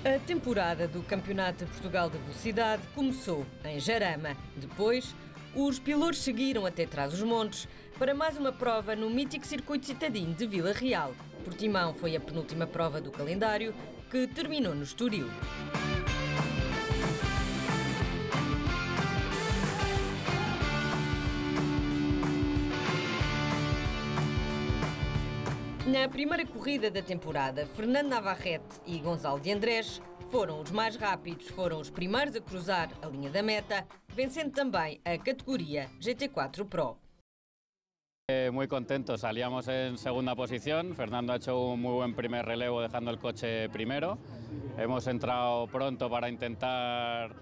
A temporada do Campeonato de Portugal de Velocidade começou em Jarama. Depois, os pilotos seguiram até Trás-os-Montes para mais uma prova no mítico circuito citadino de Vila Real. Portimão foi a penúltima prova do calendário, que terminou no Estoril. Na primeira corrida da temporada, Fernando Navarrete e Gonçalo de Andrés foram os mais rápidos, foram os primeiros a cruzar a linha da meta, vencendo também a categoria GT4 Pro. Muy contentos, salíamos en segunda posición, Fernando ha hecho un muy buen primer relevo dejando el coche primero, hemos entrado pronto para intentar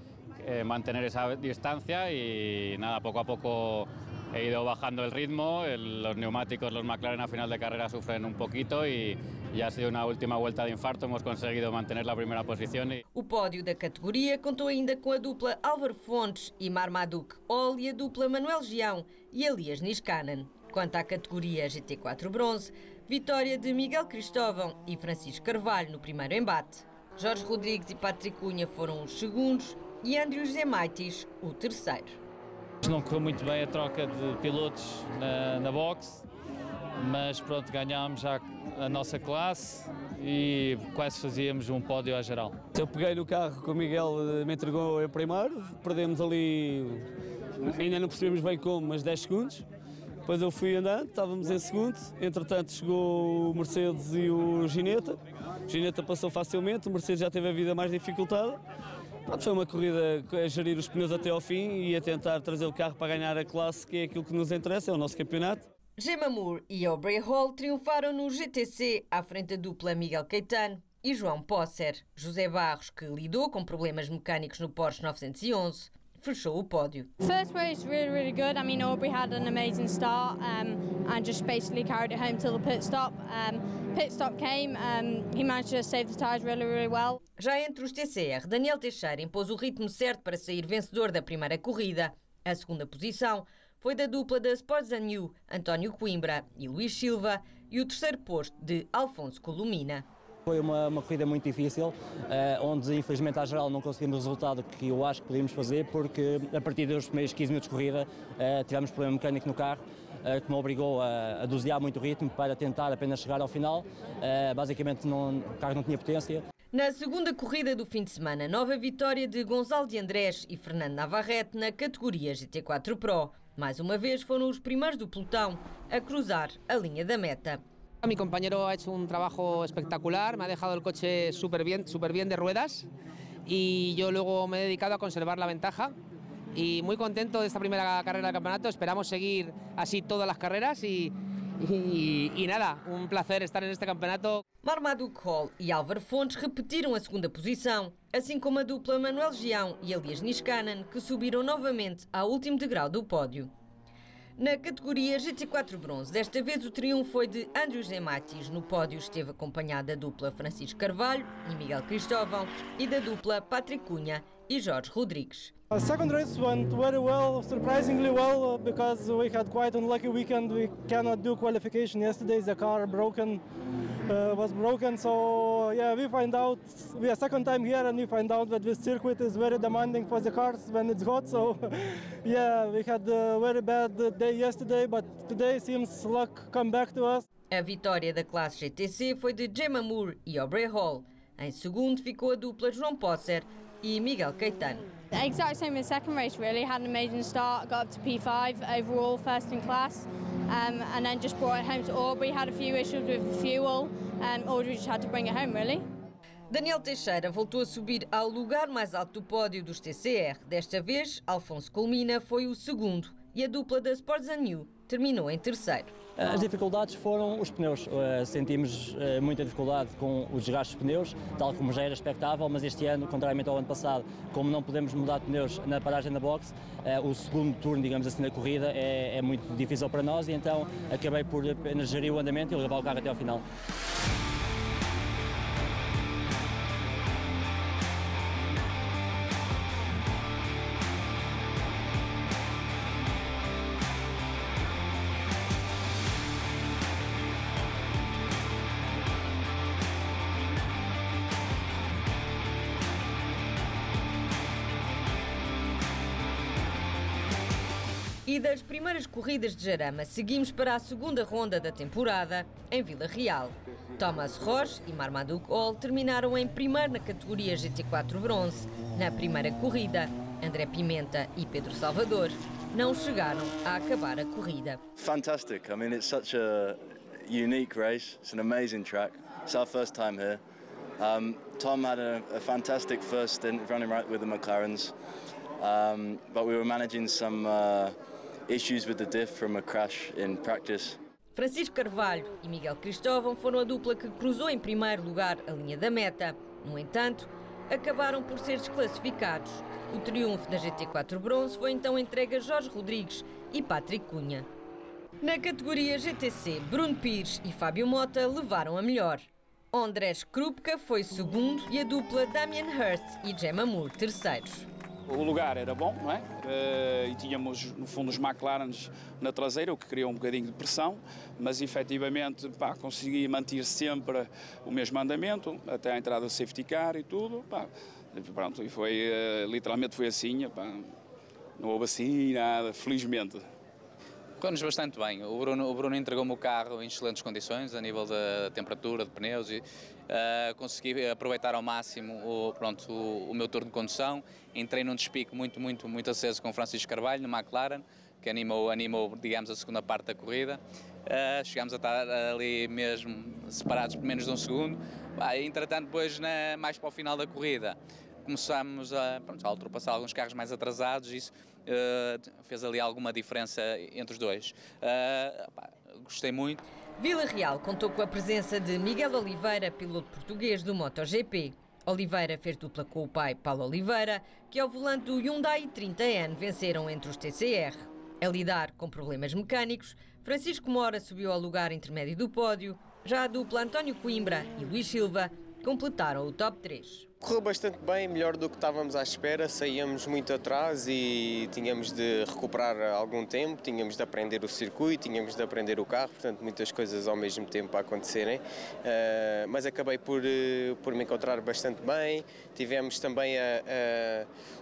mantener esa distancia y nada, poco a poco he ido bajando el ritmo, los neumáticos, los McLaren a final de carrera sufren un poquito y ha sido una última vuelta de infarto, hemos conseguido mantener la primera posición. O pódio da categoria contou ainda com a dupla Álvaro Fontes e Marmaduke Ol e a dupla Manuel Gião e Elias Niskanen. Quanto à categoria GT4 Bronze, vitória de Miguel Cristóvão e Francisco Carvalho no primeiro embate. Jorge Rodrigues e Patrick Cunha foram os segundos e Andrew José Maitis o terceiro. Não correu muito bem a troca de pilotos na box, mas pronto, ganhámos já a nossa classe e quase fazíamos um pódio à geral. Eu peguei no carro que o Miguel me entregou em primeiro, perdemos ali, ainda não percebemos bem como, mas 10 segundos. Depois eu fui andando, estávamos em segundo, entretanto chegou o Mercedes e o Gineta. O Gineta passou facilmente, o Mercedes já teve a vida mais dificultada. Pronto, foi uma corrida a gerir os pneus até ao fim e a tentar trazer o carro para ganhar a classe, que é aquilo que nos interessa, é o nosso campeonato. Gemma Moore e Aubrey Hall triunfaram no GTC à frente da dupla Miguel Caetano e João Posser. José Barros, que lidou com problemas mecânicos no Porsche 911, fechou o pódio. First race really good. I mean, Aubrey had an amazing start and just basically carried it home till the pit stop. Pit stop came. He managed to save the tyres really well. Já entre os TCR, Daniel Teixeira impôs o ritmo certo para sair vencedor da primeira corrida. A segunda posição foi da dupla da Sports New, António Coimbra e Luís Silva, e o terceiro posto de Alfonso Colomina. Foi uma corrida muito difícil, onde infelizmente à geral não conseguimos o resultado que eu acho que podíamos fazer, porque a partir dos primeiros 15 minutos de corrida tivemos problema mecânico no carro, que me obrigou a dosear muito o ritmo para tentar apenas chegar ao final. Basicamente o carro não tinha potência. Na segunda corrida do fim de semana, nova vitória de Gonçalo de Andrés e Fernando Navarrete na categoria GT4 Pro. Mais uma vez foram os primeiros do pelotão a cruzar a linha da meta. Mi compañero ha hecho un trabajo espectacular, me ha dejado el coche súper bien de ruedas y yo luego me he dedicado a conservar la ventaja y muy contento de esta primera carrera del campeonato, esperamos seguir así todas las carreras y nada, un placer estar en este campeonato. Marmaduke Hall e Álvaro Fontes repetiram a segunda posição, assim como a dupla Manuel Gião e Elias Niskanen, que subiram novamente ao último degrau do pódio. Na categoria GT4 Bronze, desta vez o triunfo foi de Andrew José Maitis. No pódio esteve acompanhado da dupla Francisco Carvalho e Miguel Cristóvão e da dupla Patrick Cunha e Jorge Rodrigues. The second race went very well, surprisingly well, because we had quite an unlucky weekend. We cannot do qualification yesterday. The car was broken, so yeah, we are second time here and we find out that this circuit is very demanding for the cars when it's hot, so yeah, we had a very bad day yesterday, but today seems luck come back to us. A vitória da classe GTC foi de Gemma Moore e Aubrey Hall. Em segundo ficou a dupla João Posser e Miguel Caetano. Exact same as second race really, had an amazing start, got up to P5 overall, first in class, and then just brought it home to Aubrey, had a few issues with the fuel, and Aubrey just had to bring it home really. Daniel Teixeira voltou a subir ao lugar mais alto do pódio dos TCR. Desta vez, Alfonso Colomina foi o segundo e a dupla da Sports New terminou em terceiro. As dificuldades foram os pneus. Sentimos muita dificuldade com os desgastes dos pneus, tal como já era expectável, mas este ano, contrariamente ao ano passado, como não podemos mudar de pneus na paragem da box, o segundo turno, digamos assim, da corrida é muito difícil para nós e então acabei por apenas gerir o andamento e levar o carro até ao final. E das primeiras corridas de Jarama, seguimos para a segunda ronda da temporada, em Vila Real. Thomas Roche e Marmaduke Hall terminaram em primeiro na categoria GT4 Bronze. Na primeira corrida, André Pimenta e Pedro Salvador não chegaram a acabar a corrida. Fantastic. I mean, it's such a unique race. It's an amazing track. It's our first time here. Tom had a fantastic first stint running right with the McLarens, but we were managing some issues with the diff from a crash in practice. Francisco Carvalho e Miguel Cristóvão foram a dupla que cruzou em primeiro lugar a linha da meta. No entanto, acabaram por ser desclassificados. O triunfo da GT4 Bronze foi então entregue a Jorge Rodrigues e Patrick Cunha. Na categoria GTC, Bruno Pires e Fábio Mota levaram a melhor. Andrés Krupka foi segundo e a dupla Damien Hirst e Gemma Moore terceiros. O lugar era bom, não é? E tínhamos, no fundo, os McLarens na traseira, o que criou um bocadinho de pressão, mas efetivamente consegui manter sempre o mesmo andamento, até a entrada do safety car e tudo. Pronto, e foi, literalmente foi assim, não houve assim nada, felizmente. Correu-nos bastante bem. O Bruno entregou-me o carro em excelentes condições, a nível da temperatura, de pneus, e consegui aproveitar ao máximo o meu turno de condução. Entrei num despique muito aceso com o Francisco Carvalho, no McLaren, que animou, digamos, a segunda parte da corrida. Chegámos a estar ali mesmo separados por menos de um segundo. Entretanto, depois, mais para o final da corrida, começámos a ultrapassar alguns carros mais atrasados. Isso fez ali alguma diferença entre os dois. Gostei muito. Vila Real contou com a presença de Miguel Oliveira, piloto português do MotoGP. Oliveira fez dupla com o pai, Paulo Oliveira, que ao volante do Hyundai 30N venceram entre os TCR. A lidar com problemas mecânicos, Francisco Mora subiu ao lugar intermédio do pódio. Já a dupla António Coimbra e Luís Silva completaram o top 3. Correu bastante bem, melhor do que estávamos à espera, saíamos muito atrás e tínhamos de recuperar algum tempo, tínhamos de aprender o circuito, tínhamos de aprender o carro, portanto muitas coisas ao mesmo tempo a acontecerem, mas acabei por me encontrar bastante bem. Tivemos também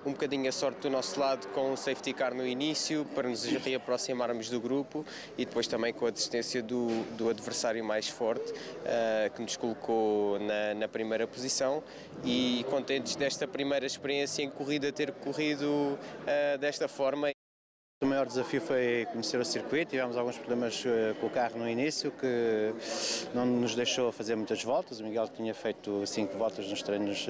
um bocadinho a sorte do nosso lado com o safety car no início, para nos reaproximarmos do grupo, e depois também com a desistência do adversário mais forte, que nos colocou na primeira posição, e contentes desta primeira experiência em corrida, ter corrido desta forma. O maior desafio foi conhecer o circuito. Tivemos alguns problemas com o carro no início, que não nos deixou fazer muitas voltas. O Miguel tinha feito 5 voltas nos treinos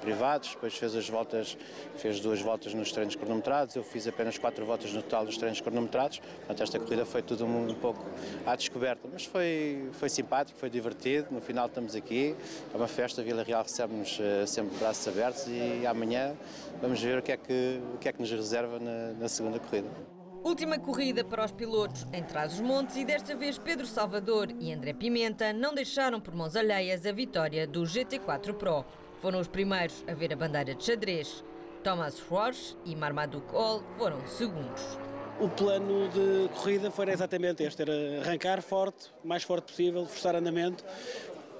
privados, depois fez 2 voltas nos treinos cronometrados. Eu fiz apenas 4 voltas no total nos treinos cronometrados. Portanto, esta corrida foi tudo um pouco à descoberta, mas foi simpático, foi divertido. No final estamos aqui, é uma festa. Vila Real recebe-nos sempre de braços abertos, e amanhã vamos ver o que é que nos reserva na segunda corrida. Última corrida para os pilotos em Trás-os-Montes, e desta vez Pedro Salvador e André Pimenta não deixaram por mãos alheias a vitória do GT4 Pro. Foram os primeiros a ver a bandeira de xadrez. Thomas Roche e Marmaduke Hall foram segundos. O plano de corrida foi exatamente este, era arrancar forte, o mais forte possível, forçar andamento,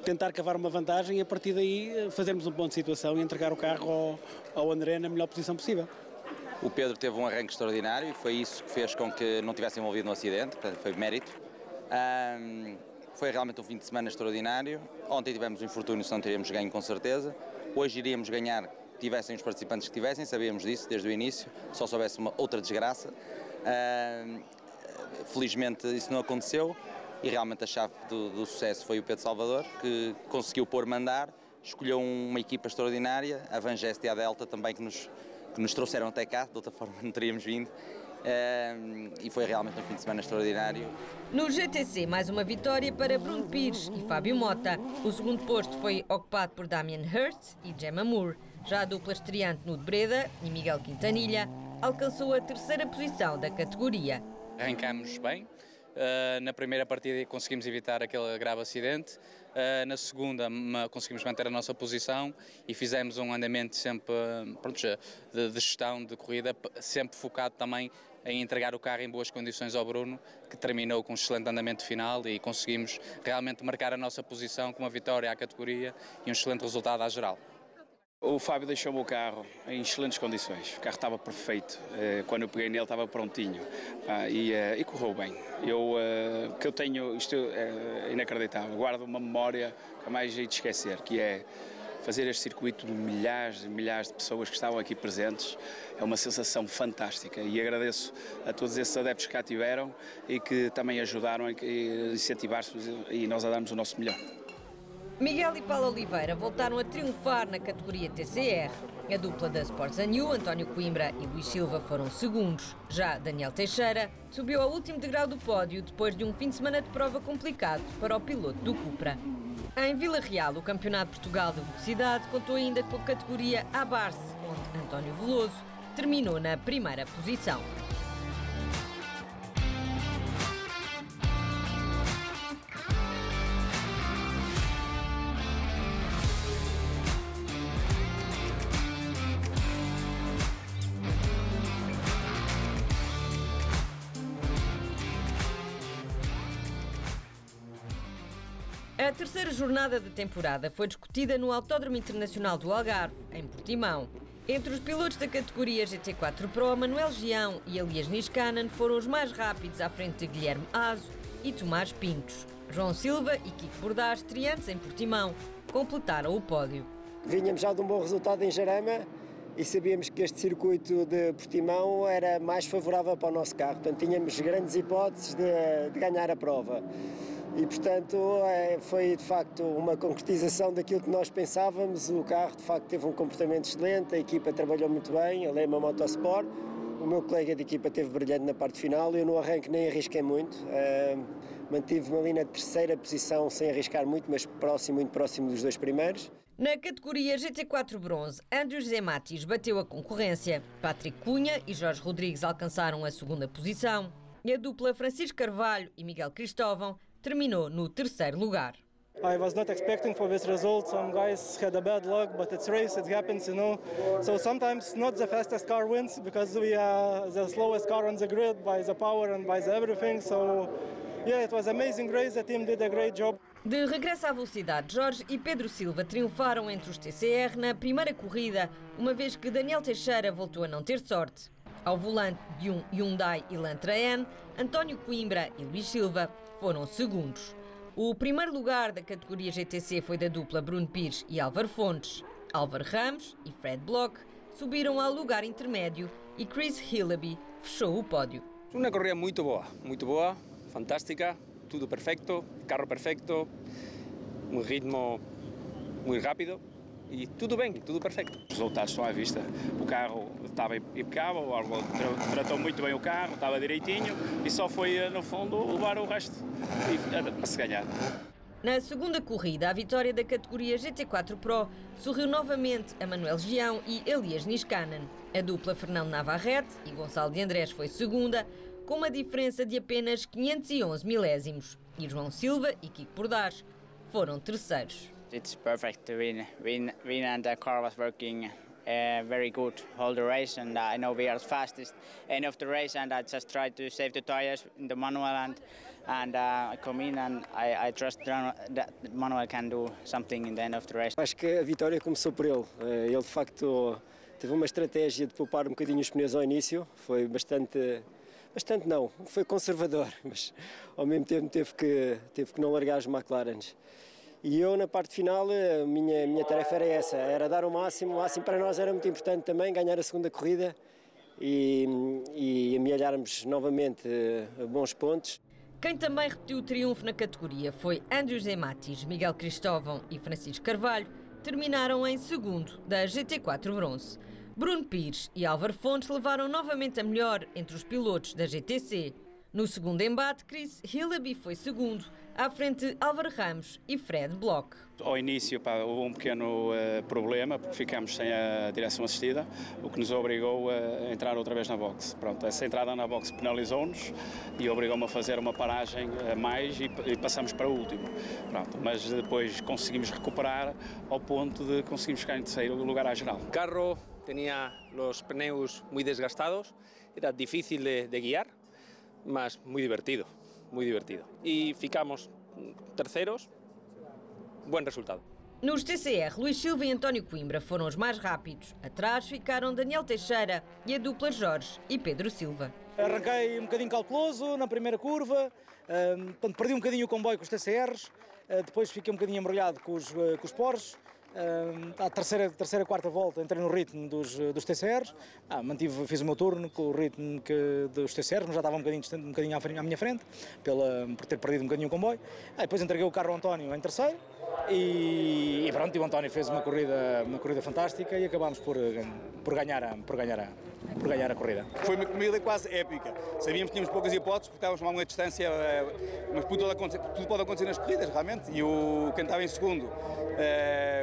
tentar cavar uma vantagem e a partir daí fazermos um ponto de situação e entregar o carro ao André na melhor posição possível. O Pedro teve um arranque extraordinário e foi isso que fez com que não tivesse envolvido no acidente, portanto foi mérito. Foi realmente um fim de semana extraordinário. Ontem tivemos um infortúnio, se não teríamos ganho com certeza. Hoje iríamos ganhar, tivessem os participantes que tivessem, sabíamos disso desde o início, só se houvesse uma outra desgraça. Felizmente isso não aconteceu e realmente a chave do sucesso foi o Pedro Salvador, que conseguiu pôr-me a andar, escolheu uma equipa extraordinária, a Vangest e a Delta também, que nos trouxeram até cá, de outra forma não teríamos vindo, e foi realmente um fim de semana extraordinário. No GTC, mais uma vitória para Bruno Pires e Fábio Mota. O segundo posto foi ocupado por Damien Hirst e Gemma Moore. Já a dupla estreante no de Breda e Miguel Quintanilha alcançou a terceira posição da categoria. Arrancámos bem. Na primeira partida conseguimos evitar aquele grave acidente, na segunda conseguimos manter a nossa posição e fizemos um andamento sempre de gestão de corrida, sempre focado também em entregar o carro em boas condições ao Bruno, que terminou com um excelente andamento final, e conseguimos realmente marcar a nossa posição com uma vitória à categoria e um excelente resultado à geral. O Fábio deixou-me o carro em excelentes condições, o carro estava perfeito, quando eu peguei nele estava prontinho e correu bem. Que eu tenho, isto é inacreditável, guardo uma memória que jamais hei de esquecer, que é fazer este circuito de milhares e milhares de pessoas que estavam aqui presentes. É uma sensação fantástica e agradeço a todos esses adeptos que cá tiveram e que também ajudaram a incentivar-se e nós a darmos o nosso melhor. Miguel e Paulo Oliveira voltaram a triunfar na categoria TCR. A dupla da Sports &U, António Coimbra e Luís Silva, foram segundos. Já Daniel Teixeira subiu ao último degrau do pódio depois de um fim de semana de prova complicado para o piloto do Cupra. Em Vila Real, o Campeonato de Portugal de Velocidade contou ainda com a categoria A-Barce, onde António Veloso terminou na primeira posição. A terceira jornada da temporada foi discutida no Autódromo Internacional do Algarve, em Portimão. Entre os pilotos da categoria GT4 Pro, Manuel Gião e Elias Niskanen foram os mais rápidos à frente de Guilherme Azo e Tomás Pintos. João Silva e Kiko Bordas, estreantes em Portimão, completaram o pódio. Vínhamos já de um bom resultado em Jarama e sabíamos que este circuito de Portimão era mais favorável para o nosso carro, portanto tínhamos grandes hipóteses de ganhar a prova. E, portanto, foi de facto uma concretização daquilo que nós pensávamos. O carro, de facto, teve um comportamento excelente, a equipa trabalhou muito bem, a Lema Motorsport. O meu colega de equipa esteve brilhante na parte final, eu no arranque nem arrisquei muito. Mantive-me ali na terceira posição sem arriscar muito, mas muito próximo dos dois primeiros. Na categoria GT4 Bronze, Andrew José Matis bateu a concorrência. Patrick Cunha e Jorge Rodrigues alcançaram a segunda posição. E a dupla Francisco Carvalho e Miguel Cristóvão terminou no terceiro lugar. I was not expecting for this result. Some guys had a bad luck, but it's race, it happens, you know. So sometimes not the fastest car wins because we are the slowest car on the grid by the power and by the everything. So yeah, it was an amazing race. The team did a great job. De regresso à velocidade, Jorge e Pedro Silva triunfaram entre os TCR na primeira corrida, uma vez que Daniel Teixeira voltou a não ter sorte. Ao volante de um Hyundai Elantra N, António Coimbra e Luís Silva foram segundos. O primeiro lugar da categoria GTC foi da dupla Bruno Pires e Álvaro Fontes. Álvaro Ramos e Fred Block subiram ao lugar intermédio e Chris Hillaby fechou o pódio. Uma corrida muito boa, fantástica, tudo perfeito, carro perfeito, um ritmo muito rápido. E tudo bem, tudo perfeito. Os resultados estão à vista. O carro estava impecável, o Álvaro tratou muito bem o carro, estava direitinho e só foi, no fundo, levar o resto para se ganhar. Na segunda corrida, a vitória da categoria GT4 Pro sorriu novamente a Manuel Gião e Elias Niskanen. A dupla Fernando Navarrete e Gonçalo de Andrés foi segunda, com uma diferença de apenas 511 milésimos. E João Silva e Kiko Bordas foram terceiros. It's perfect to win and the car was working very good all the race, and I know we are fastest end of the race, and I just tried to save the tires in the manual and I come in and I trust that Manuel can do something in the end of the race. Acho que a vitória começou por ele. Ele de facto teve uma estratégia de poupar um bocadinho os pneus ao início, foi bastante não, foi conservador, mas ao mesmo tempo teve que não largar os McLarens. E eu, na parte final, a minha tarefa era essa, era dar o máximo. O máximo para nós era muito importante também, ganhar a segunda corrida e amealharmos novamente bons pontos. Quem também repetiu o triunfo na categoria foi Andrew José Matis, Miguel Cristóvão e Francisco Carvalho, terminaram em segundo da GT4 Bronze. Bruno Pires e Álvaro Fontes levaram novamente a melhor entre os pilotos da GTC. No segundo embate, Chris Hillaby foi segundo, à frente de Álvaro Ramos e Fred Block. Ao início houve um pequeno problema, porque ficámos sem a direção assistida, o que nos obrigou a entrar outra vez na boxe. Pronto, essa entrada na boxe penalizou-nos e obrigou-me a fazer uma paragem a mais e passamos para o último. Pronto, mas depois conseguimos recuperar ao ponto de conseguirmos ficar em terceiro lugar à geral. O carro tinha os pneus muito desgastados, era difícil de guiar, mas muy divertido. Y ficamos terceros, buen resultado. Nos TCR, Luís Silva e António Coimbra foram os mais rápidos. Atrás ficaram Daniel Teixeira e a dupla Jorge e Pedro Silva. Arranquei um bocadinho cauteloso na primeira curva, perdi um bocadinho o comboio com os TCRs, depois fiquei um bocadinho embrulhado com os Porsches. À terceira, quarta volta entrei no ritmo dos TCRs, fiz o meu turno com o ritmo dos TCRs, mas já estava um bocadinho à minha frente, por ter perdido um bocadinho o comboio. Depois entreguei o carro ao António em terceiro e pronto, e o António fez uma corrida fantástica e acabámos por ganhar a corrida. Foi uma corrida quase épica. Sabíamos que tínhamos poucas hipóteses porque estávamos a uma distância, mas tudo pode acontecer nas corridas, realmente. E quem estava em segundo,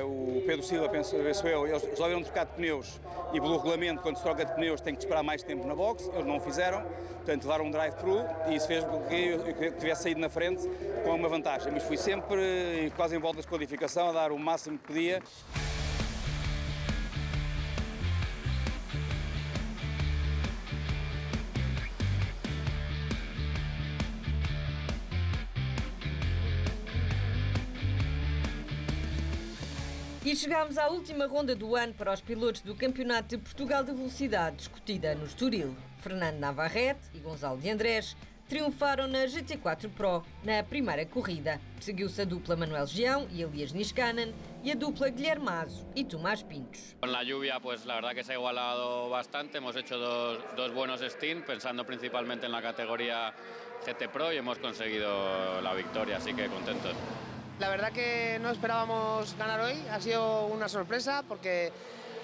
o Pedro Silva, penso eu, eles resolveram trocar de pneus e pelo regulamento, quando se troca de pneus, tem que esperar mais tempo na box. Eles não o fizeram, portanto levaram um drive-thru e isso fez com que eu tivesse saído na frente com uma vantagem. Mas fui sempre quase em volta de qualificação a dar o máximo que podia. E chegámos à última ronda do ano para os pilotos do Campeonato de Portugal de Velocidade, discutida no Estoril. Fernando Navarrete e Gonçalo de Andrés triunfaram na GT4 Pro na primeira corrida. Seguiu-se a dupla Manuel Gião e Elias Niskanen e a dupla Guilherme Mazo e Tomás Pintos. Con la lluvia, pues la verdad que se ha igualado bastante. Hemos hecho dos buenos stints, pensando principalmente en la categoría GT Pro y hemos conseguido la victoria, así que contentos. La verdad que no esperábamos ganar hoy, ha sido una sorpresa porque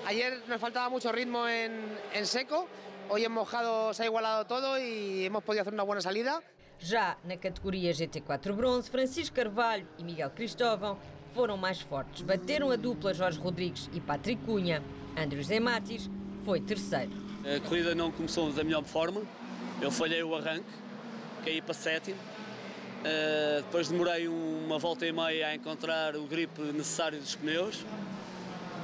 ayer nos faltaba mucho ritmo en seco, hoy en mojado se ha igualado todo y hemos podido hacer una buena salida. Já na categoria GT4 Bronze, Francisco Carvalho e Miguel Cristóvão foram mais fortes. Bateram a dupla Jorge Rodrigues e Patrick Cunha. Andrew Zé Matis foi terceiro. A corrida não começou da melhor forma, eu falhei o arranque, caí para sétimo. Depois demorei uma volta e meia a encontrar o grip necessário dos pneus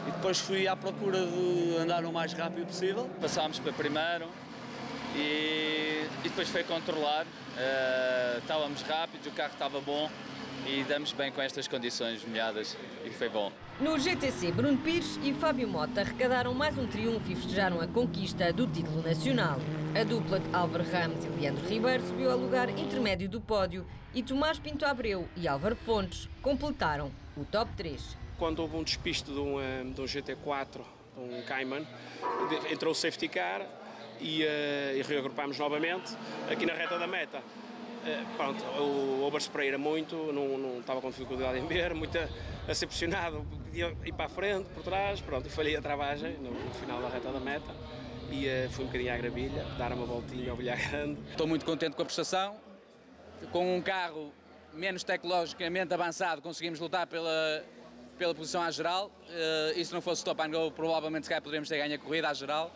e depois fui à procura de andar o mais rápido possível. Passámos para primeiro e depois foi controlar, estávamos rápidos, o carro estava bom e damos bem com estas condições molhadas e foi bom. No GTC, Bruno Pires e Fábio Mota arrecadaram mais um triunfo e festejaram a conquista do título nacional. A dupla de Álvaro Ramos e Leandro Ribeiro subiu ao lugar intermédio do pódio e Tomás Pinto Abreu e Álvaro Fontes completaram o top 3. Quando houve um despiste de um GT4, um Cayman, entrou o safety car e reagrupámos novamente aqui na reta da meta. Pronto, o overspray era muito, não estava com dificuldade em ver, muito a ser pressionado, podia ir para a frente, por trás, pronto, e falhei a travagem no final da reta da meta e fui um bocadinho à gravilha, dar uma voltinha ao bilhar grande. Estou muito contente com a prestação, com um carro menos tecnologicamente avançado conseguimos lutar pela posição à geral, e se não fosse stop and go provavelmente se calhar poderíamos ter ganho a corrida à geral,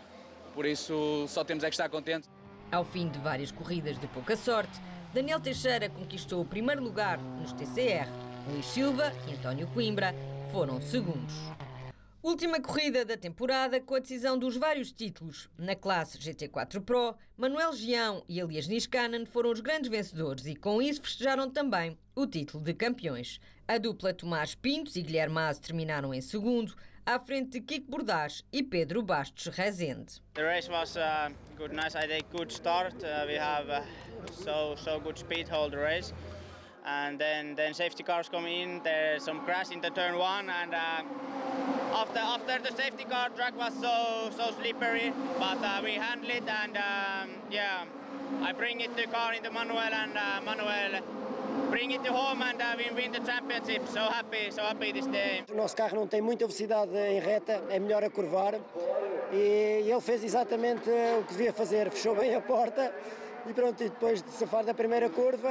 por isso só temos é que estar contentes. Ao fim de várias corridas de pouca sorte, Daniel Teixeira conquistou o primeiro lugar nos TCR. Luís Silva e António Coimbra foram segundos. Última corrida da temporada com a decisão dos vários títulos. Na classe GT4 Pro, Manuel Gião e Elias Niskanen foram os grandes vencedores e com isso festejaram também o título de campeões. A dupla Tomás Pintos e Guilherme Mazo terminaram em segundo, à frente de Kiko Bordás e Pedro Bastos Rezende. The race was good, nice. I think good start. We have so good speed whole the race, and then safety cars come in. There's some crash in the turn one, and after the safety car track was so slippery, but we handled it, and yeah, I bring it the car in the Manuel, and Manuel bring it to home and we win the championship. So happy this day. O nosso carro não tem muita velocidade em reta, é melhor a curvar e ele fez exatamente o que devia fazer, fechou bem a porta e pronto, e depois de safar da primeira curva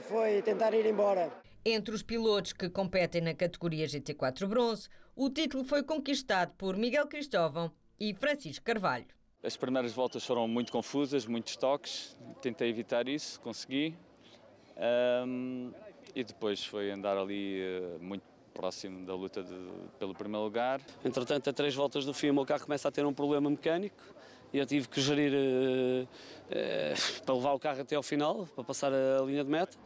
foi tentar ir embora. Entre os pilotos que competem na categoria GT4 Bronze, o título foi conquistado por Miguel Cristóvão e Francisco Carvalho. As primeiras voltas foram muito confusas, muitos toques, tentei evitar isso, consegui. E depois foi andar ali muito próximo da luta pelo primeiro lugar. Entretanto, a 3 voltas do fim, o meu carro começa a ter um problema mecânico e eu tive que gerir para levar o carro até ao final, para passar a linha de meta.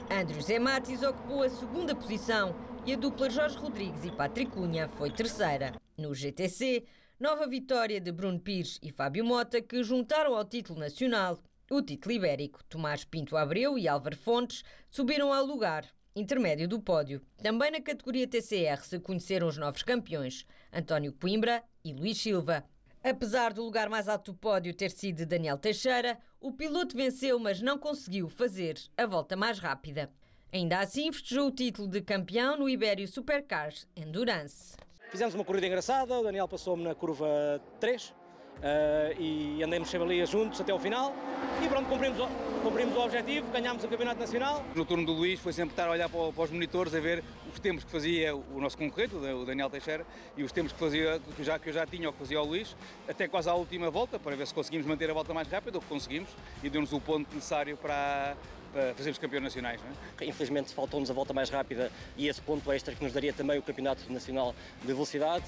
Andrew Zé Matis ocupou a segunda posição e a dupla Jorge Rodrigues e Patrick Cunha foi terceira. No GTC, nova vitória de Bruno Pires e Fábio Mota, que juntaram ao título nacional o título ibérico. Tomás Pinto Abreu e Álvaro Fontes subiram ao lugar intermédio do pódio. Também na categoria TCR se conheceram os novos campeões, António Coimbra e Luís Silva. Apesar do lugar mais alto do pódio ter sido de Daniel Teixeira, o piloto venceu, mas não conseguiu fazer a volta mais rápida. Ainda assim, festejou o título de campeão no Ibério Supercars Endurance. Fizemos uma corrida engraçada, o Daniel passou-me na curva 3 e andamos sempre ali juntos até ao final e pronto, cumprimos o objetivo, ganhámos o Campeonato Nacional. No turno do Luís foi sempre estar a olhar para os monitores a ver os tempos que fazia o nosso concorrente, o Daniel Teixeira, e os tempos que eu já tinha ou que fazia o Luís, até quase à última volta, para ver se conseguimos manter a volta mais rápida, o que conseguimos, e deu-nos o ponto necessário para fazermos campeões nacionais. Não é? Infelizmente faltou-nos a volta mais rápida e esse ponto extra que nos daria também o Campeonato Nacional de Velocidade.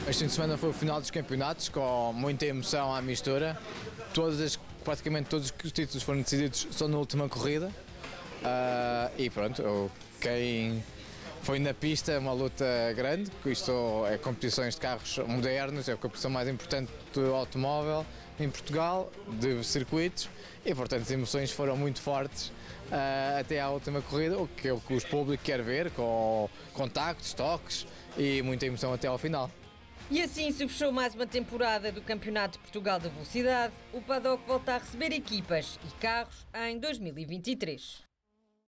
Este fim de semana foi o final dos campeonatos, com muita emoção à mistura. Praticamente todos os títulos foram decididos só na última corrida. E pronto, quem foi na pista é uma luta grande, isto é competições de carros modernos, é a competição mais importante do automóvel em Portugal, de circuitos, e portanto as emoções foram muito fortes até à última corrida, o que o público quer ver, com contactos, toques e muita emoção até ao final. E assim se fechou mais uma temporada do Campeonato de Portugal de Velocidade. O paddock volta a receber equipas e carros em 2023.